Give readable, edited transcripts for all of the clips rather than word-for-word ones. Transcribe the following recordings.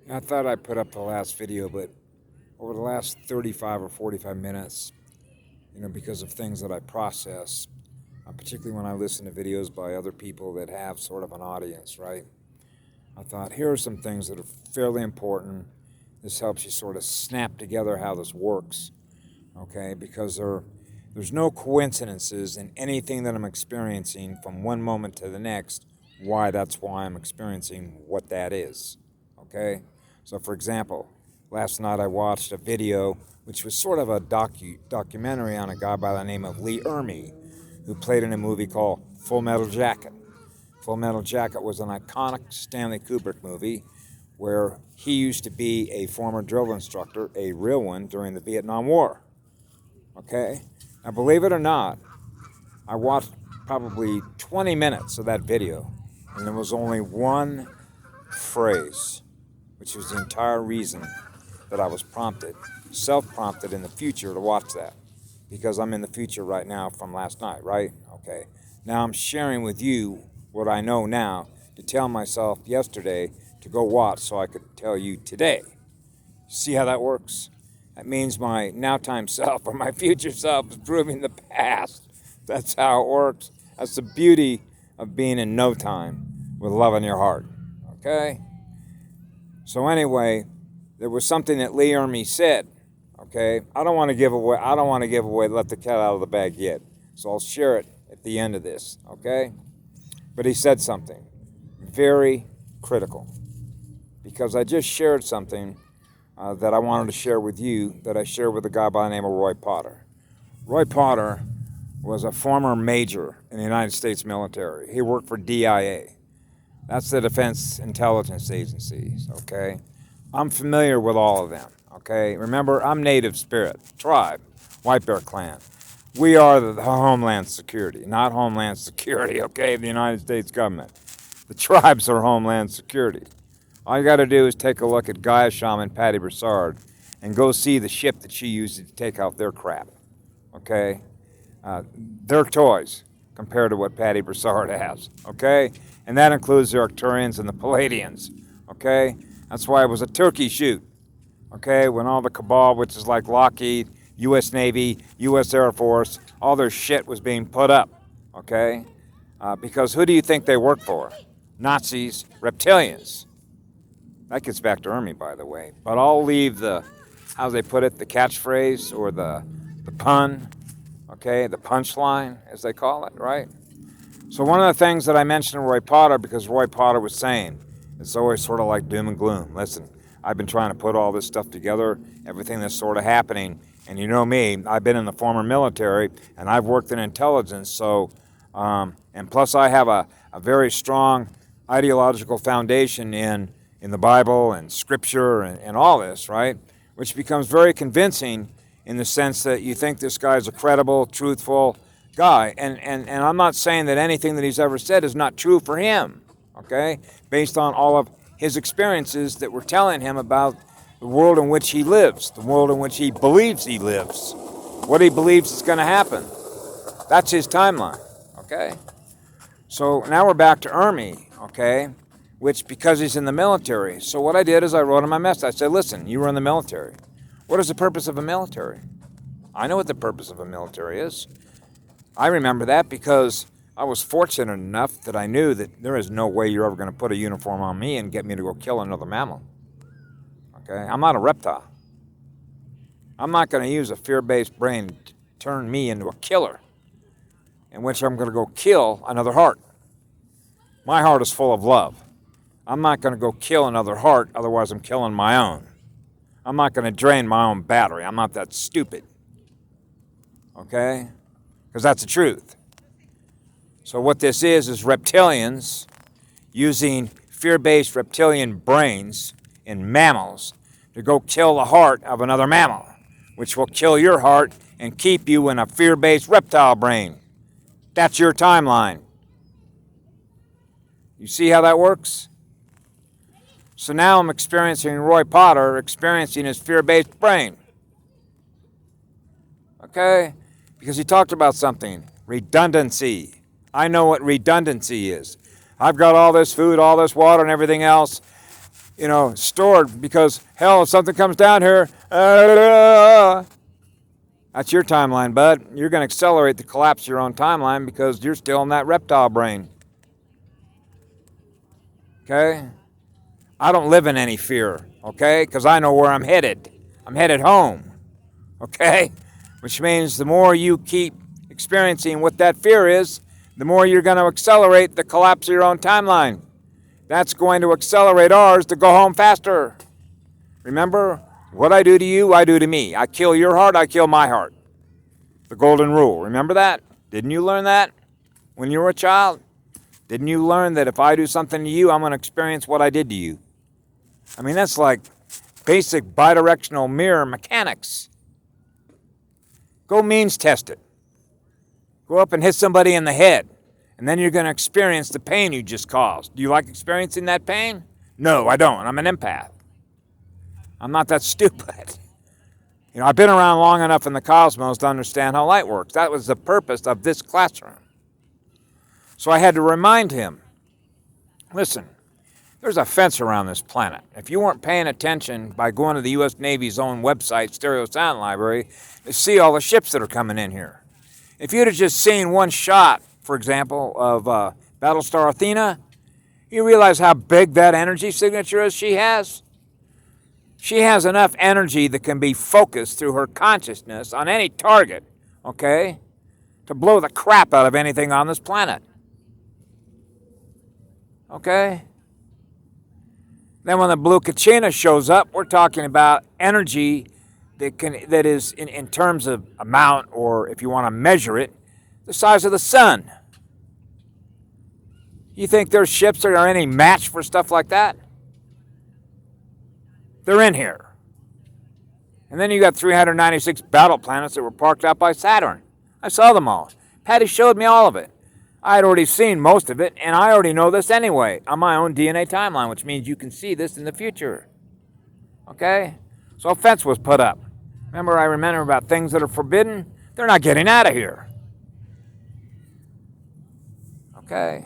I thought I'd put up the last video, but over the last 35 or 45 minutes, because of things that I process, particularly when I listen to videos by other people that have sort of an audience, right? I thought, here are some things that are fairly important. This helps you sort of snap together how this works, okay? Because there's no coincidences in anything that I'm experiencing from one moment to the next, that's why I'm experiencing what that is, okay? So, for example, last night I watched a video which was sort of a documentary on a guy by the name of Ermey, who played in a movie called Full Metal Jacket. Full Metal Jacket was an iconic Stanley Kubrick movie where he used to be a former drill instructor, a real one, during the Vietnam War. Okay? Now, believe it or not, I watched probably 20 minutes of that video, and there was only one phrase, which was the entire reason that I was self-prompted in the future to watch that. Because I'm in the future right now from last night, right? Okay. Now I'm sharing with you what I know now to tell myself yesterday to go watch so I could tell you today. See how that works? That means my now time self or my future self is proving the past. That's how it works. That's the beauty of being in no time with love in your heart. Okay? So anyway, there was something that Ermey said. Okay? I don't want to give away, let the cat out of the bag yet. So I'll share it at the end of this. Okay? But he said something very critical. Because I just shared something that I wanted to share with you that I shared with a guy by the name of Roy Potter. Roy Potter was a former major in the United States military. He worked for DIA. That's the Defense Intelligence Agencies, okay? I'm familiar with all of them, okay? Remember, I'm Native Spirit, tribe, White Bear Clan. We are the Homeland Security, not Homeland Security, okay, of the United States government. The tribes are Homeland Security. All you got to do is take a look at Gaia Shaman Patty Broussard and go see the ship that she used to take out their crap, okay? They're toys compared to what Patty Broussard has, okay? And that includes the Arcturians and the Palladians, okay? That's why it was a turkey shoot, okay? When all the cabal, which is like Lockheed, U.S. Navy, U.S. Air Force, all their shit was being put up, okay? Because who do you think they work for? Nazis, reptilians. That gets back to Ermey, by the way. But I'll leave the, how they put it, the catchphrase or the pun, okay, the punchline, as they call it, right? So one of the things that I mentioned to Roy Potter, because Roy Potter was saying, it's always sort of like doom and gloom. Listen, I've been trying to put all this stuff together, everything that's sort of happening, and you know me, I've been in the former military, and I've worked in intelligence, so, and plus I have a very strong ideological foundation in the Bible and Scripture and all this, right? Which becomes very convincing in the sense that you think this guy's a credible, truthful guy. And I'm not saying that anything that he's ever said is not true for him, okay? Based on all of his experiences that were telling him about the world in which he lives, the world in which he believes he lives, what he believes is going to happen. That's his timeline, okay? So now we're back to Ermey, okay? Which, because he's in the military. So what I did is I wrote him a message. I said, listen, you were in the military. What is the purpose of a military? I know what the purpose of a military is. I remember that because I was fortunate enough that I knew that there is no way you're ever going to put a uniform on me and get me to go kill another mammal. Okay? I'm not a reptile. I'm not going to use a fear-based brain to turn me into a killer in which I'm going to go kill another heart. My heart is full of love. I'm not going to go kill another heart, otherwise I'm killing my own. I'm not going to drain my own battery. I'm not that stupid. Okay? Because that's the truth. So what this is reptilians using fear-based reptilian brains in mammals to go kill the heart of another mammal, which will kill your heart and keep you in a fear-based reptile brain. That's your timeline. You see how that works? So now I'm experiencing Roy Potter experiencing his fear-based brain. Okay? Because he talked about something, redundancy. I know what redundancy is. I've got all this food, all this water, and everything else. stored because, hell, if something comes down here, that's your timeline, bud. You're going to accelerate the collapse of your own timeline because you're still in that reptile brain. Okay? I don't live in any fear, okay? Because I know where I'm headed. I'm headed home, okay? Which means the more you keep experiencing what that fear is, the more you're going to accelerate the collapse of your own timeline. That's going to accelerate ours to go home faster. Remember, what I do to you, I do to me. I kill your heart, I kill my heart. The golden rule. Remember that? Didn't you learn that when you were a child? Didn't you learn that if I do something to you, I'm going to experience what I did to you? I mean, that's like basic bidirectional mirror mechanics. Go means test it. Go up and hit somebody in the head, and then you're going to experience the pain you just caused. Do you like experiencing that pain? No, I don't. I'm an empath. I'm not that stupid. I've been around long enough in the cosmos to understand how light works. That was the purpose of this classroom. So I had to remind him, listen, there's a fence around this planet. If you weren't paying attention by going to the U.S. Navy's own website, Stereo Sound Library, to see all the ships that are coming in here. If you'd have just seen one shot, for example, of Battlestar Athena, you realize how big that energy signature is she has? She has enough energy that can be focused through her consciousness on any target, okay, to blow the crap out of anything on this planet. Okay? Then when the blue Kachina shows up, we're talking about energy that is, in terms of amount, or if you want to measure it, the size of the sun. You think there's ships that are any match for stuff like that? They're in here. And then you got 396 battle planets that were parked out by Saturn. I saw them all. Patty showed me all of it. I had already seen most of it, and I already know this anyway on my own DNA timeline, which means you can see this in the future. Okay? So a fence was put up. Remember, I remember about things that are forbidden? They're not getting out of here. Okay?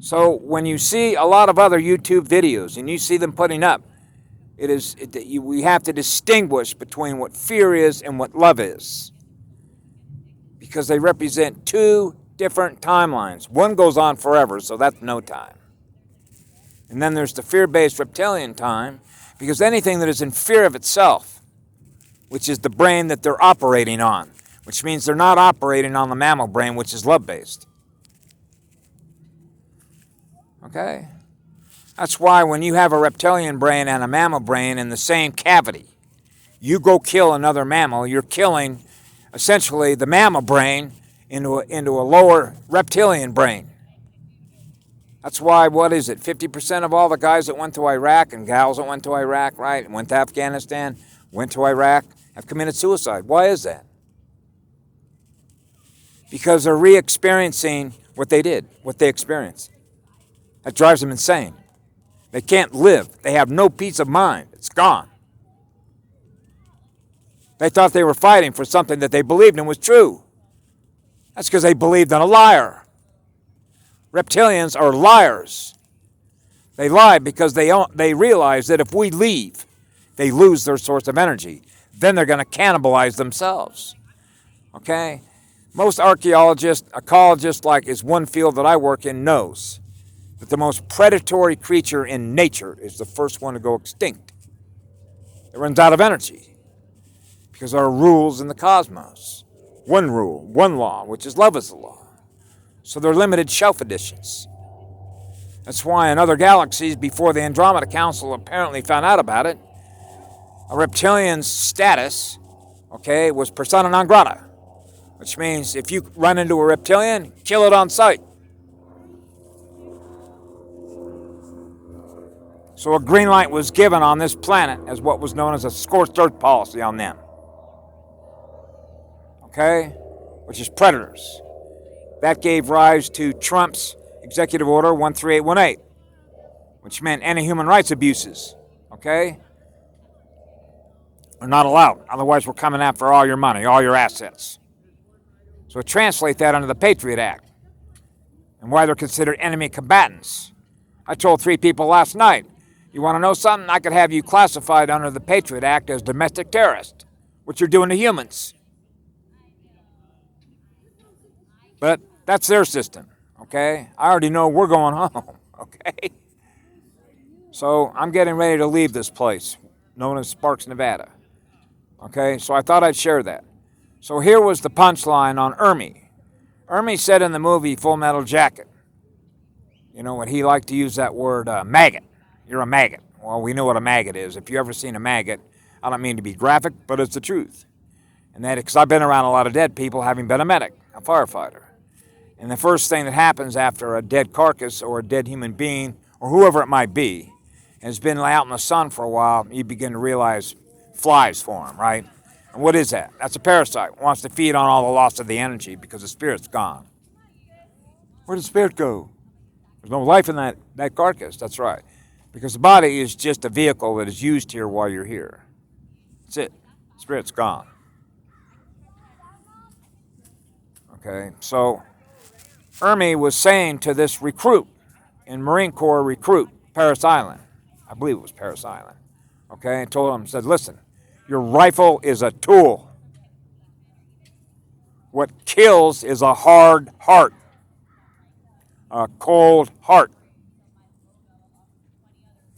So when you see a lot of other YouTube videos and you see them putting up, we have to distinguish between what fear is and what love is, because they represent two different timelines. One goes on forever, so that's no time. And then there's the fear-based reptilian time, because anything that is in fear of itself, which is the brain that they're operating on, which means they're not operating on the mammal brain, which is love-based. Okay? That's why when you have a reptilian brain and a mammal brain in the same cavity, you go kill another mammal, you're killing essentially the mammal brain into a lower reptilian brain. That's why, 50% of all the guys that went to Iraq and gals that went to Iraq, right, went to Afghanistan, went to Iraq, have committed suicide. Why is that? Because they're re-experiencing what they did, what they experienced. That drives them insane. They can't live. They have no peace of mind. It's gone. They thought they were fighting for something that they believed in was true. That's because they believed in a liar. Reptilians are liars. They lie because they realize that if we leave, they lose their source of energy. Then they're going to cannibalize themselves. Okay? Most archaeologists, ecologists, like is one field that I work in, knows that the most predatory creature in nature is the first one to go extinct. It runs out of energy because there are rules in the cosmos. One rule, one law, which is love is the law. So they're limited shelf editions. That's why in other galaxies, before the Andromeda Council apparently found out about it, a reptilian's status, okay, was persona non grata, which means if you run into a reptilian, kill it on sight. So a green light was given on this planet as what was known as a scorched earth policy on them. Okay? Which is predators. That gave rise to Trump's Executive Order 13818, which meant any human rights abuses, okay, are not allowed. Otherwise, we're coming after all your money, all your assets. So translate that under the Patriot Act and why they're considered enemy combatants. I told 3 people last night, You want to know something? I could have you classified under the Patriot Act as domestic terrorist, what you're doing to humans. But that's their system, okay? I already know we're going home, okay? So I'm getting ready to leave this place, known as Sparks, Nevada. Okay, so I thought I'd share that. So here was the punchline on Ermey. Ermey said in the movie Full Metal Jacket, you know, when he liked to use that word maggot. You're a maggot. Well, we know what a maggot is. If you've ever seen a maggot, I don't mean to be graphic, but it's the truth. And that, because I've been around a lot of dead people, having been a medic, a firefighter. And the first thing that happens after a dead carcass or a dead human being, or whoever it might be, has been out in the sun for a while, you begin to realize flies form, right? And what is that? That's a parasite. It wants to feed on all the loss of the energy because the spirit's gone. Where did the spirit go? There's no life in that carcass. That's right. Because the body is just a vehicle that is used here while you're here. That's it. The spirit's gone. Okay, so Ermey was saying to this recruit in Marine Corps recruit, Parris Island, I believe it was Parris Island, okay, and told him, said, listen, your rifle is a tool. What kills is a hard heart, a cold heart.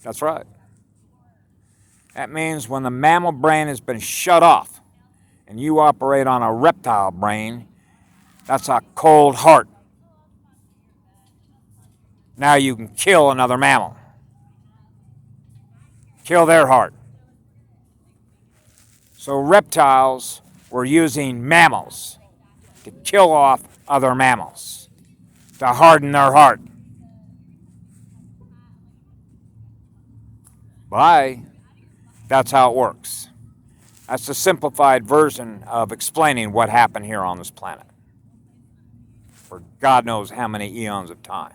That's right. That means when the mammal brain has been shut off and you operate on a reptile brain, that's a cold heart. Now you can kill another mammal. Kill their heart. So reptiles were using mammals to kill off other mammals, to harden their heart. Bye. That's how it works. That's the simplified version of explaining what happened here on this planet for God knows how many eons of time.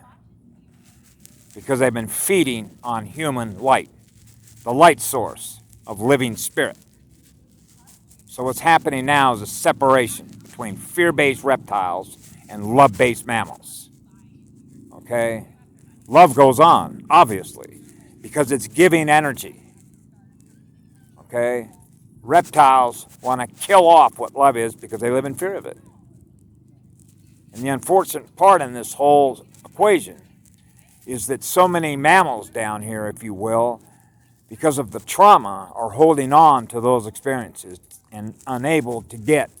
Because they've been feeding on human light, the light source of living spirit. So what's happening now is a separation between fear-based reptiles and love-based mammals. Okay? Love goes on, obviously, because it's giving energy. Okay? Reptiles want to kill off what love is because they live in fear of it. And the unfortunate part in this whole equation is that so many mammals down here, if you will, because of the trauma, are holding on to those experiences and unable to get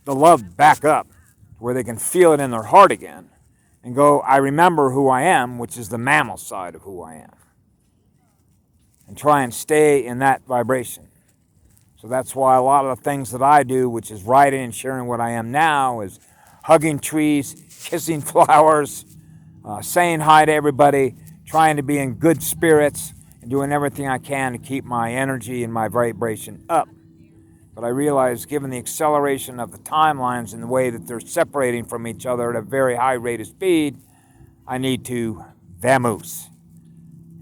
the love back up where they can feel it in their heart again and go, I remember who I am, which is the mammal side of who I am. And try and stay in that vibration. So that's why a lot of the things that I do, which is writing and sharing what I am now, is hugging trees, kissing flowers, saying hi to everybody, trying to be in good spirits, and doing everything I can to keep my energy and my vibration up. But I realize, given the acceleration of the timelines and the way that they're separating from each other at a very high rate of speed, I need to vamoose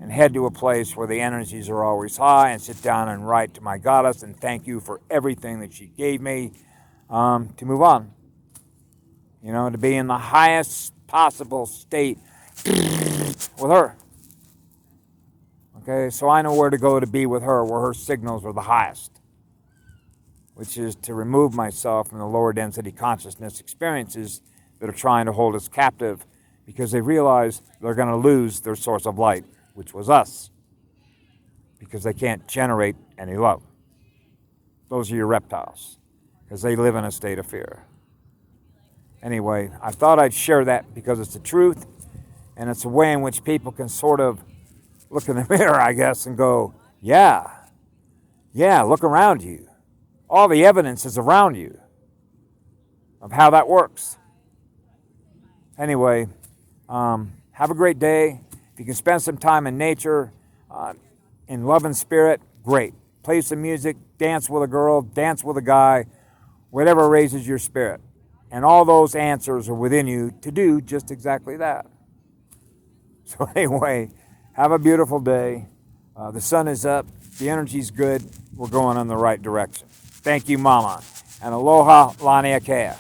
and head to a place where the energies are always high and sit down and write to my goddess and thank you for everything that she gave me to move on. You know, to be in the highest possible state with her. Okay, so I know where to go to be with her, where her signals are the highest, which is to remove myself from the lower density consciousness experiences that are trying to hold us captive because they realize they're going to lose their source of light, which was us, because they can't generate any love. Those are your reptiles, because they live in a state of fear. Anyway, I thought I'd share that because it's the truth, and it's a way in which people can sort of look in the mirror, I guess, and go, yeah, look around you. All the evidence is around you of how that works. Anyway, have a great day. If you can spend some time in nature, in love and spirit, great. Play some music, dance with a girl, dance with a guy, whatever raises your spirit. And all those answers are within you to do just exactly that. So anyway, have a beautiful day. The sun is up. The energy's good. We're going in the right direction. Thank you, Mama. And aloha lani akea.